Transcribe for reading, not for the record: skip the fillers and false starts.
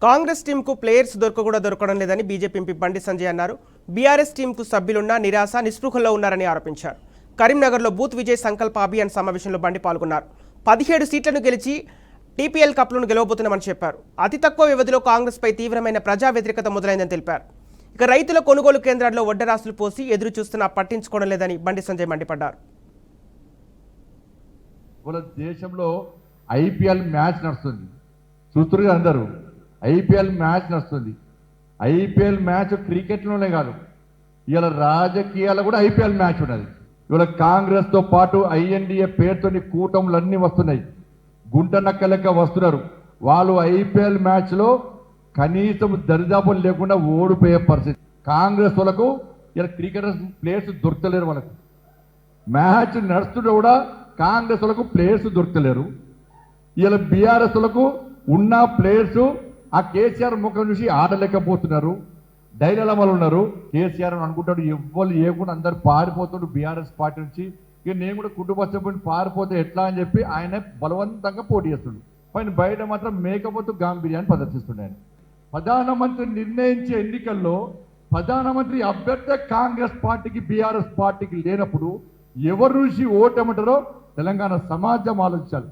Congress టీంకు players దొరకడం లేదని BJP MP Bandi Sanjay అన్నారు. బీఆర్ఎస్ టీంకు సభ్యులున్న నిరాశ నిస్పృహల్లో ఉన్నారని ఆరోపించారు. కరీంనగర్లో బూత్ విజయ్ సంకల్ప అభియాన్ సమావేశంలో బండి పాల్గొన్నారు. 17 సీట్లను గెలిచి టీపీఎల్ కప్లను గెలవబోతున్నామని చెప్పారు. అతి తక్కువ వ్యవధిలో కాంగ్రెస్పై తీవ్రమైన ప్రజా వ్యతిరేకత మొదలైందని తెలిపారు. ఇక రైతుల కొనుగోలు కేంద్రాల్లో వడ్డరాసులు పోసి ఎదురు చూస్తున్నా పట్టించుకోవడం లేదని బండి సంజయ్ మండిపడ్డారు. దేశంలో ఐపీఎల్ మ్యాచ్ నడుస్తుంది, చూస్తున్నారు అందరూ. ఐపీఎల్ మ్యాచ్ నడుస్తుంది. ఐపీఎల్ మ్యాచ్ క్రికెట్లోనే కాదు, ఇవాళ రాజకీయాలు కూడా ఐపీఎల్ మ్యాచ్ ఉన్నది. ఇవాళ కాంగ్రెస్తో పాటు ఐఎన్డీఏ పేరుతోని కూటములన్నీ వస్తున్నాయి. గుంట నక్క లెక్క వస్తున్నారు. వాళ్ళు ఐపీఎల్ మ్యాచ్లో కనీసం దరిదాపులు లేకుండా ఓడిపోయే పరిస్థితి. కాంగ్రెస్ వాళ్ళకు ఇలా క్రికెటర్స్ ప్లేయర్స్ దొరకలేరు. వాళ్ళకు మ్యాచ్ నడుస్తుంటే కూడా కాంగ్రెస్ వాళ్ళకు ప్లేయర్స్ దొరకలేరు. ఇలా బీఆర్ఎస్ వాళ్ళకు ఉన్న ప్లేయర్స్ ఆ కేసీఆర్ ముఖం చూసి ఆడలేకపోతున్నారు. డైలమాలు ఉన్నారు. కేసీఆర్ అనుకుంటాడు ఎవ్వరు ఏకుండా అందరు పారిపోతాడు బీఆర్ఎస్ పార్టీ నుంచి. ఇక నేను కూడా కుటుంబ సభ్యుని పారిపోతే ఎట్లా అని చెప్పి ఆయన బలవంతంగా పోటీ చేస్తుండు. పైన బయట మాత్రం మేకపోతూ గాంభీర్యాన్ని ప్రదర్శిస్తున్నాడు. ప్రధానమంత్రి నిర్ణయించే ఎన్నికల్లో ప్రధానమంత్రి అభ్యర్థి కాంగ్రెస్ పార్టీకి బీఆర్ఎస్ పార్టీకి లేనప్పుడు ఎవరు నుంచి ఓటమంటారో తెలంగాణ సమాజం ఆలోచించాలి.